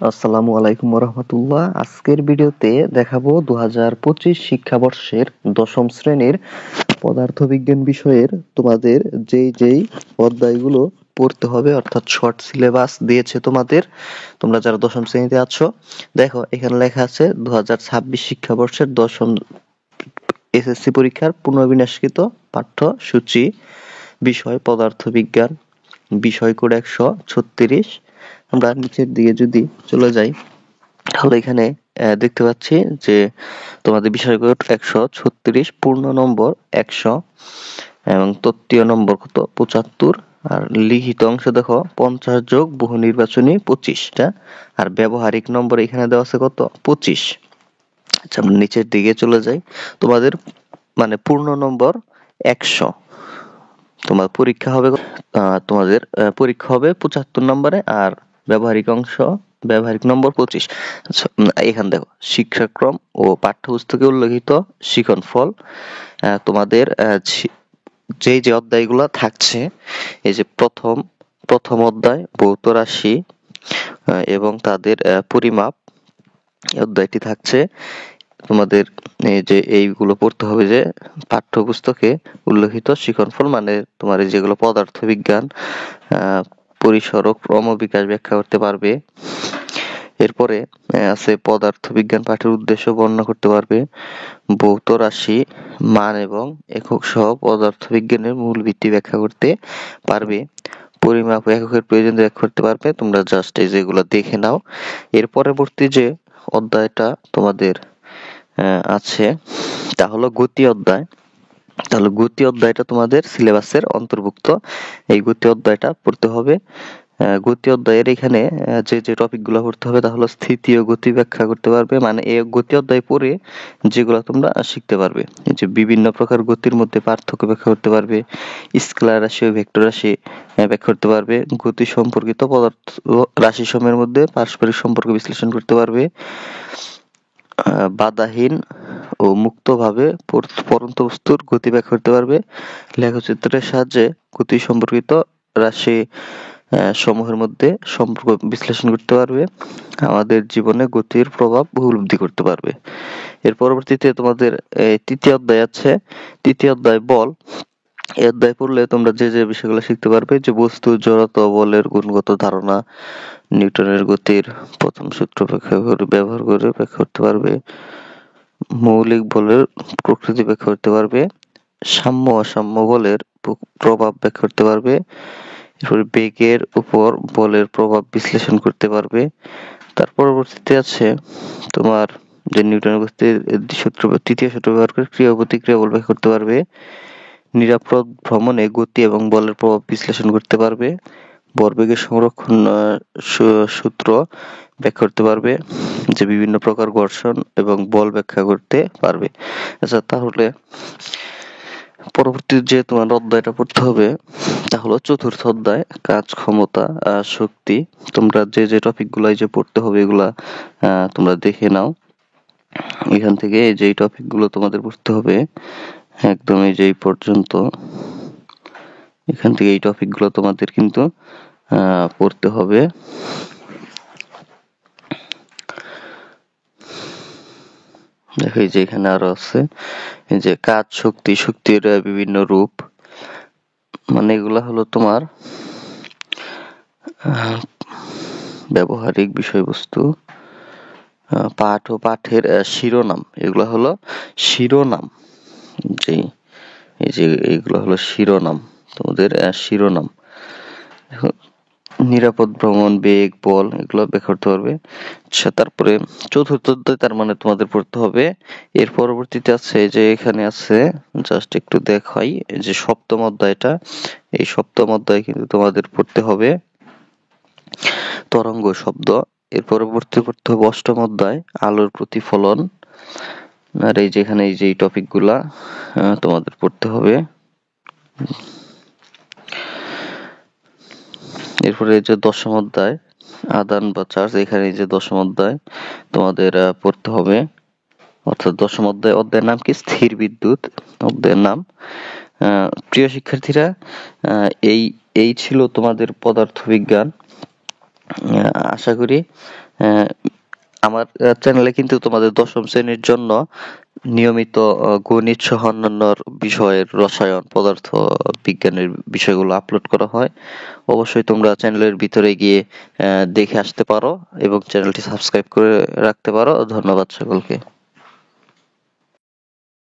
আসসালামু আলাইকুম রহমতুল্লাহ। আজকের ভিডিওতে দেখাবো 2025 শিক্ষাবর্ষের দশম শ্রেণীর পদার্থবিজ্ঞান বিষয়ের তোমাদের যেই অধ্যায়গুলো পড়তে হবে, অর্থাৎ শর্ট সিলেবাস দিয়েছে তোমাদের। তোমরা যারা দশম শ্রেণীতে আছো, দেখো এখানে লেখা আছে 2026 শিক্ষাবর্ষের দশম এসএসসি পরীক্ষার পুনর্বিন্যাসকৃত পাঠ্যসূচি, বিষয় পদার্থবিজ্ঞান, বিষয় কোড 136। আমরা নিচের দিকে যদি চলে যাই, তাহলে এখানে দেখতে পাচ্ছি যে তোমাদের বিষয় কোড 136, পূর্ণ নম্বর 100 এবং তত্ত্বীয় নম্বর কত 75। আর লিখিত অংশ দেখো 50 যোগ বহু নির্বাচনী 25টা। আর ব্যবহারিক নম্বর এখানে দেওয়া আছে কত 25। আচ্ছা, আমরা নিচের দিকে চলে যাই। তোমাদের মানে পূর্ণ নম্বর 100। তোমার পরীক্ষা হবে তোমাদের পরীক্ষা হবে 75 নম্বরে, আর ব্যবহারিক অংশ ব্যবহারিক নম্বর 25। আচ্ছা, এখানে দেখো শিক্ষাক্রম ও পাঠ্যপুস্তকে উল্লেখিত শিখন ফল। তোমাদের যে অধ্যায়গুলো থাকছে, এই যে প্রথম অধ্যায় ভৌত রাশি এবং তাদের পরিমাপ, এই অধ্যায়টি থাকছে। তোমাদের এই যে এইগুলো পড়তে হবে, যে পাঠ্যপুস্তকে উল্লেখিত শিক্ষণফল, মানে তোমার এই যেগুলো পদার্থবিজ্ঞান, পরিসরক ক্রমবিকাশ ব্যাখ্যা করতে পারবে। এরপরে আছে পদার্থবিজ্ঞান পাঠের উদ্দেশ্য বর্ণনা করতে পারবে, ভৌত রাশি মান এবং একক সহ পদার্থবিজ্ঞানের মূল ভিত্তি ব্যাখ্যা করতে পারবে, পরিমাপ ও এককের প্রয়োজন ব্যাখ্যা করতে পারবে। তোমরা জাস্ট এই যেগুলো দেখে নাও। এর পরবর্তী যে অধ্যায়টা তোমাদের আছে তা হলো গতি অধ্যায়। তাহলে গতি অধ্যায়টা তোমাদের সিলেবাসের অন্তর্ভুক্ত। এই গতি অধ্যায়টা পড়তে হবে। গতি অধ্যায়ের এখানে যে টপিকগুলো পড়তে হবে তা হলো স্থিতি ও গতি ব্যাখ্যা করতে পারবে, মানে এই গতি অধ্যায় পড়ে যেগুলো তোমরা শিখতে পারবে, এই যে বিভিন্ন প্রকার গতির মধ্যে পার্থক্য ব্যাখ্যা করতে পারবে, স্কেলার রাশি ও ভেক্টর রাশি ব্যাখ্যা করতে পারবে, গতি সম্পর্কিত পদার্থ রাশি সমূহের মধ্যে পারস্পরিক সম্পর্ক বিশ্লেষণ করতে পারবে, বাধাহীন ও মুক্তভাবে পড়ন্ত বস্তুর গতি ব্যাখ্যা করতে পারবে, লেখচিত্রের সাহায্যে গতি সম্পর্কিত রাশি সমূহের মধ্যে সম্পর্ক বিশ্লেষণ করতে পারবে, আমাদের জীবনে গতির প্রভাব উপলব্ধি করতে পারবে। এর পরবর্তীতে তোমাদের তৃতীয় অধ্যায় আছে। তৃতীয় অধ্যায় বল। এই অধ্যায় পড়লে তোমরা যে বিষয়গুলো শিখতে পারবে, যে বস্তু জড়তা ও বলের গুণগত ধারণা, নিউটনের গতির প্রথম সূত্র ব্যবহার করে ব্যাখ্যা করতে পারবে, মৌলিক বলের প্রকৃতি ব্যাখ্যা করতে পারবে, সাম্য অসাম্য বলের প্রভাব ব্যাখ্যা করতে পারবে, এরপর বেগের উপর বলের প্রভাব বিশ্লেষণ করতে পারবে। তার পরবর্তীতে আছে তোমার যে নিউটনের গতির সূত্র, তৃতীয় সূত্র ব্যবহার করে ক্রিয়া ও প্রতিক্রিয়া বল ব্যাখ্যা করতে পারবে, নিরাপদ ভ্রমণে গতি এবং বলের প্রভাব বিশ্লেষণ করতে পারবে, ভরবেগের সংরক্ষণ সূত্র ব্যাখ্যা করতে পারবে, যে বিভিন্ন প্রকার ঘর্ষণ এবং বল ব্যাখ্যা করতে পারবে। আচ্ছা, তাহলে পরবর্তী যে তোমার অধ্যায়টা পড়তে হবে তা হলো চতুর্থ অধ্যায় কাজ, ক্ষমতা, শক্তি। তোমরা যে টপিক গুলাই যে পড়তে হবে এগুলা তোমরা দেখে নাও। এখান থেকে যে টপিক গুলো তোমাদের পড়তে হবে একদম এই যে পর্যন্ত, এখান থেকে এই টপিক গুলো তোমাদের কিন্তু পড়তে হবে। দেখো এই যে এখানে আরো আছে, এই যে কাজ, শক্তি, শক্তির বিভিন্ন রূপ, মানে এগুলা হলো তোমার ব্যবহারিক বিষয়বস্তু। পাঠ ও পাঠের শিরোনাম, এগুলো হলো শিরোনাম। এই যে এইগুলো হলো শিরোনাম, তোমাদের শিরোনাম। নিরাপদ ভ্রমণ, বেগ, বল এগুলো ব্যাখ্যা করতে পারবে। আচ্ছা, তারপরে চতুর্থ অধ্যায় তার মানে তোমাদের পড়তে হবে। এর পরবর্তীতে আছে যে এখানে আছে, জাস্ট একটু দেখাই, যে সপ্তম অধ্যায়টা, এই সপ্তম অধ্যায় কিন্তু তোমাদের পড়তে হবে তরঙ্গ শব্দ। এর পরবর্তী পড়তে হবে অষ্টম অধ্যায় আলোর প্রতিফলন। আর এই যে এখানে এই যে টপিক গুলা তোমাদের পড়তে হবে। এরপরে এই যে দশম অধ্যায় আদান বা চার্জ, এখানে এই যে দশম অধ্যায় তোমাদের পড়তে হবে, অর্থাৎ দশম অধ্যায়ের নাম কি স্থির বিদ্যুৎ অধ্যায়ের নাম। প্রিয় শিক্ষার্থীরা, এই ছিল তোমাদের পদার্থবিজ্ঞান আশা করি আহ, আমার চ্যানেলে কিন্তু তোমাদের দশম শ্রেণীর জন্য নিয়মিত গণিত সহ অন্যান্য বিষয়ের রসায়ন পদার্থ বিজ্ঞানের বিষয়গুলো আপলোড করা হয়। অবশ্যই তোমরা চ্যানেলের ভিতরে গিয়ে দেখে আসতে পারো এবং চ্যানেলটি সাবস্ক্রাইব করে রাখতে পারো। ধন্যবাদ সকলকে।